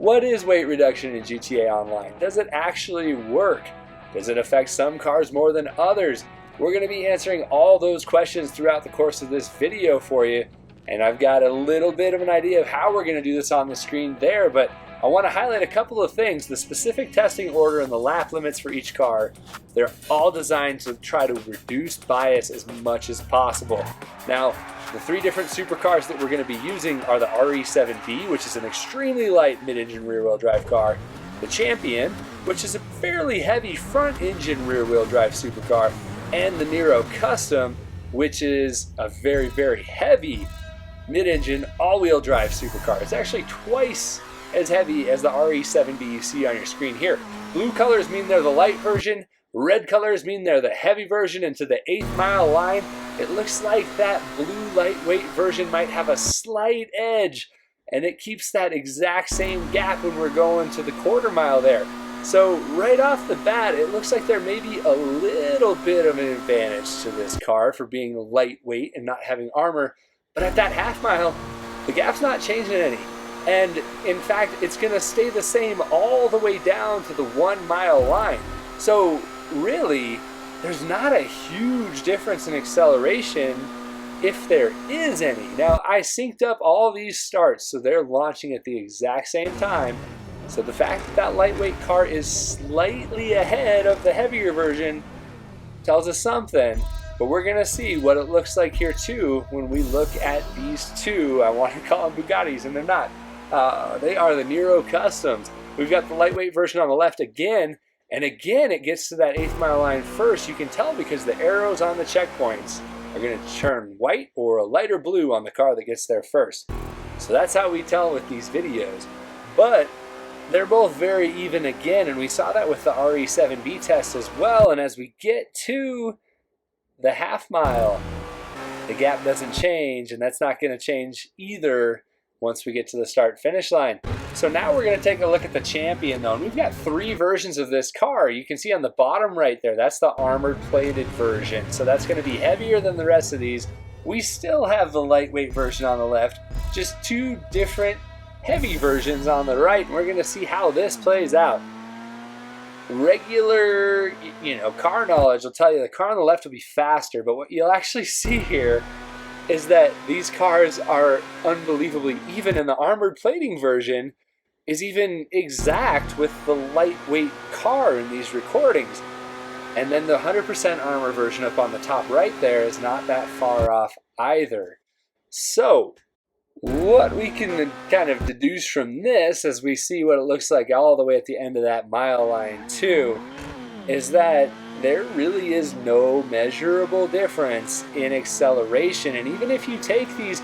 What is weight reduction in GTA Online? Does it actually work? Does it affect some cars more than others? We're going to be answering all those questions throughout the course of this video for you. And I've got a little bit of an idea of how we're going to do this on the screen there, but I want to highlight a couple of things. The specific testing order and the lap limits for each car, they're all designed to try to reduce bias as much as possible. Now, the three different supercars that we're going to be using are the RE7B, which is an extremely light mid-engine rear-wheel drive car, the Champion, which is a fairly heavy front-engine rear-wheel drive supercar, and the Nero Custom, which is a very, very heavy mid-engine all-wheel drive supercar. It's actually twice as heavy as the RE7B you see on your screen here. Blue colors mean they're the light version, red colors mean they're the heavy version, and to the 8th mile line, it looks like that blue lightweight version might have a slight edge, and it keeps that exact same gap when we're going to the quarter mile there. So right off the bat, it looks like there may be a little bit of an advantage to this car for being lightweight and not having armor, but at that half mile, the gap's not changing any. And in fact, it's going to stay the same all the way down to the 1 mile line. So really, there's not a huge difference in acceleration if there is any. Now, I synced up all these starts, so they're launching at the exact same time. So the fact that that lightweight car is slightly ahead of the heavier version tells us something. But we're going to see what it looks like here too when we look at these two. I want to call them Bugattis, and they're not. They are the Nero Customs. We've got the lightweight version on the left again, and again it gets to that 8th mile line first. You can tell because the arrows on the checkpoints are going to turn white or a lighter blue on the car that gets there first. So that's how we tell with these videos. But they're both very even again, and we saw that with the RE7B test as well. And as we get to the half mile, the gap doesn't change, and that's not going to change either once we get to the start finish line. So now we're going to take a look at the Champion though, and we've got three versions of this car. You can see on the bottom right there, that's the armored plated version. So that's going to be heavier than the rest of these. We still have the lightweight version on the left, just two different heavy versions on the right, and we're going to see how this plays out. Regular, car knowledge will tell you the car on the left will be faster, but what you'll actually see here is that these cars are unbelievably even, and the armored plating version is even exact with the lightweight car in these recordings. And then the 100% armor version up on the top right there is not that far off either. So what we can kind of deduce from this, as we see what it looks like all the way at the end of that mile line too, is that there really is no measurable difference in acceleration. And even if you take these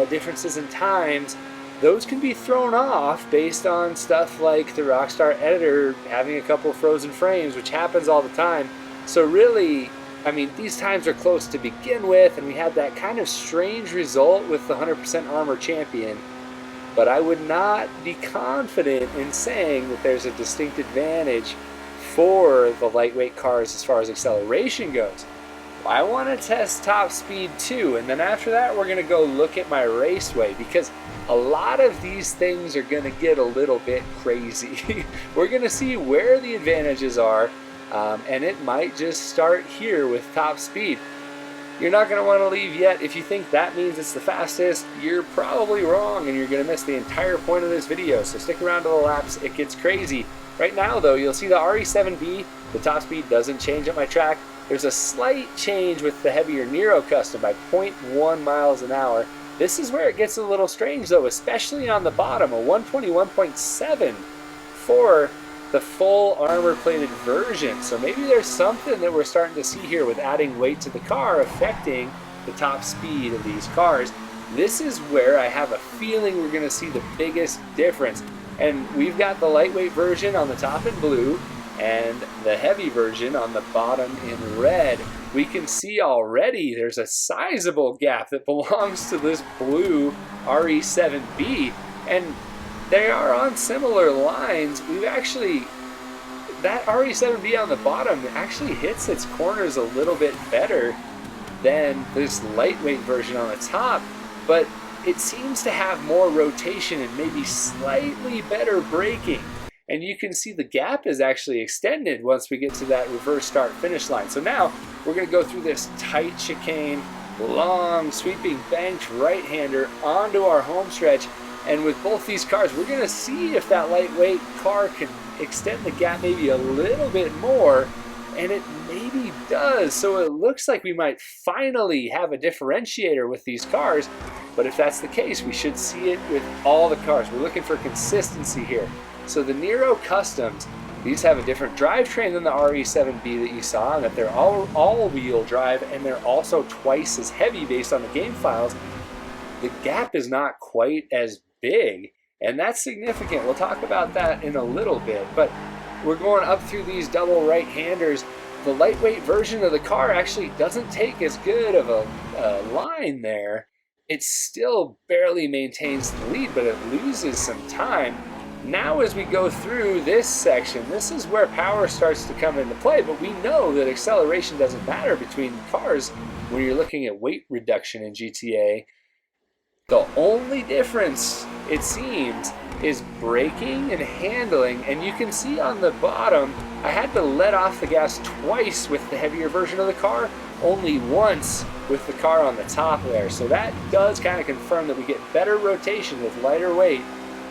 differences in times, those can be thrown off based on stuff like the Rockstar editor having a couple of frozen frames, which happens all the time. So really, I mean, these times are close to begin with, and we had that kind of strange result with the 100% armor Champion. But I would not be confident in saying that there's a distinct advantage for the lightweight cars as far as acceleration goes. I want to test top speed too, and then after that we're going to go look at my raceway, because a lot of these things are going to get a little bit crazy. We're going to see where the advantages are, and it might just start here with top speed. You're not going to want to leave yet. If you think that means it's the fastest, you're probably wrong, and you're going to miss the entire point of this video. So stick around to the laps. It gets crazy. Right now, though, you'll see the RE7B, the top speed doesn't change at my track. There's a slight change with the heavier Nero Custom by 0.1 miles an hour. This is where it gets a little strange, though, especially on the bottom, a 121.7 for the full armor-plated version. So maybe there's something that we're starting to see here with adding weight to the car affecting the top speed of these cars. This is where I have a feeling we're going to see the biggest difference. And we've got the lightweight version on the top in blue and the heavy version on the bottom in red. We can see already there's a sizable gap that belongs to this blue RE7B, and they are on similar lines. We've actually, that RE7B on the bottom actually hits its corners a little bit better than this lightweight version on the top, but it seems to have more rotation and maybe slightly better braking. And you can see the gap is actually extended once we get to that reverse start finish line. So now we're going to go through this tight chicane, long sweeping banked right-hander onto our home stretch. And with both these cars, we're going to see if that lightweight car can extend the gap maybe a little bit more. And it maybe does. So it looks like we might finally have a differentiator with these cars. But if that's the case, we should see it with all the cars. We're looking for consistency here. So the Nero Customs, these have a different drivetrain than the RE7B that you saw, and that they're all-wheel drive, and they're also twice as heavy based on the game files. The gap is not quite as big, and that's significant. We'll talk about that in a little bit, but we're going up through these double right-handers. The lightweight version of the car actually doesn't take as good of a line there. It still barely maintains the lead, but it loses some time. Now as we go through this section, this is where power starts to come into play, but we know that acceleration doesn't matter between cars when you're looking at weight reduction in GTA. The only difference, it seems, is braking and handling, and you can see on the bottom, I had to let off the gas twice with the heavier version of the car, only once with the car on the top there. So that does kind of confirm that we get better rotation with lighter weight.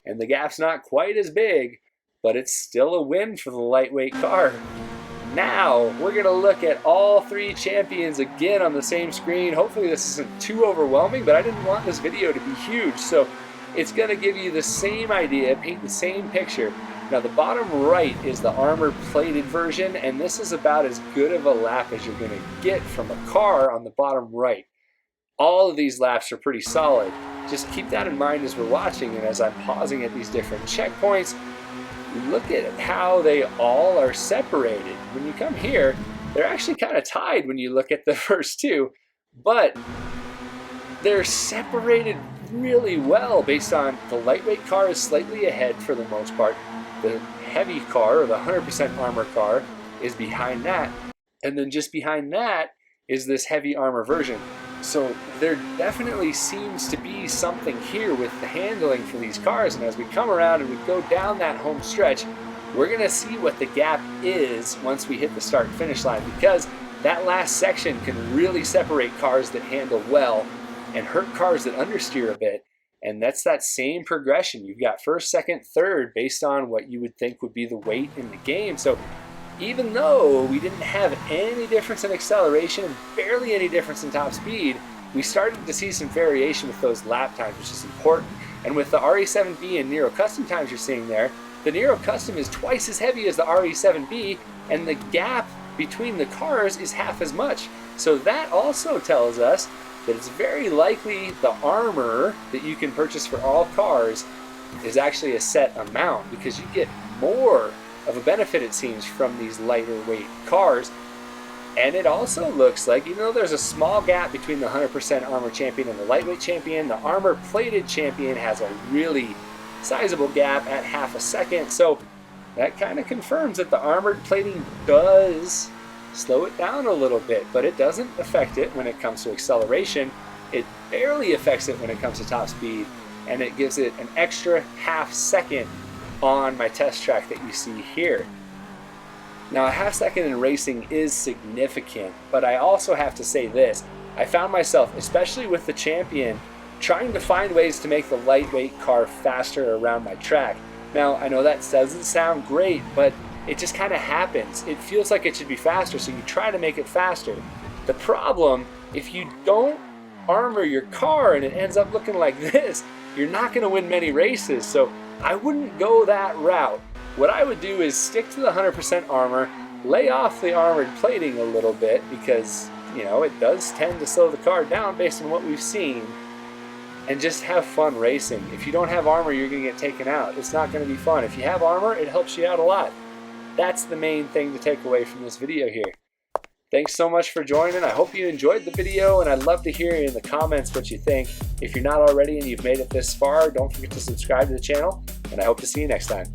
And the gap's not quite as big, but it's still a win for the lightweight car. Now, we're going to look at all three champions again on the same screen. Hopefully this isn't too overwhelming, but I didn't want this video to be huge, so it's going to give you the same idea, paint the same picture. Now, the bottom right is the armor-plated version, and this is about as good of a lap as you're going to get from a car on the bottom right. All of these laps are pretty solid. Just keep that in mind as we're watching, and as I'm pausing at these different checkpoints, look at how they all are separated. When you come here, they're actually kind of tied when you look at the first two, but they're separated really well based on the lightweight car is slightly ahead for the most part. The heavy car, or the 100% armor car, is behind that, and then just behind that is this heavy armor version. So there definitely seems to be something here with the handling for these cars, and as we come around and we go down that home stretch, we're going to see what the gap is once we hit the start and finish line, because that last section can really separate cars that handle well and hurt cars that understeer a bit. And that's that same progression. You've got first, second, third based on what you would think would be the weight in the game. So even though we didn't have any difference in acceleration and barely any difference in top speed, we started to see some variation with those lap times, which is important. And with the RE7B and Nero Custom times you're seeing there, the Nero Custom is twice as heavy as the RE7B, and the gap between the cars is half as much. So that also tells us that it's very likely the armor that you can purchase for all cars is actually a set amount, because you get more of a benefit, it seems, from these lighter weight cars. And it also looks like, even though there's a small gap between the 100% armor champion and the lightweight champion, the armor plated champion has a really sizable gap at half a second. So that kind of confirms that the armored plating does slow it down a little bit, but it doesn't affect it when it comes to acceleration. It barely affects it when it comes to top speed, and it gives it an extra half second on my test track that you see here. Now, a half second in racing is significant, but I also have to say this. I found myself, especially with the Champion, trying to find ways to make the lightweight car faster around my track. Now, I know that doesn't sound great, but it just kind of happens. It feels like it should be faster, so you try to make it faster. The problem, if you don't armor your car and it ends up looking like this, you're not going to win many races. So I wouldn't go that route. What I would do is stick to the 100% armor, lay off the armored plating a little bit, because, you know, it does tend to slow the car down based on what we've seen, and just have fun racing. If you don't have armor, you're going to get taken out. It's not going to be fun. If you have armor, it helps you out a lot. That's the main thing to take away from this video here. Thanks so much for joining. I hope you enjoyed the video, and I'd love to hear in the comments what you think. If you're not already and you've made it this far, don't forget to subscribe to the channel, and I hope to see you next time.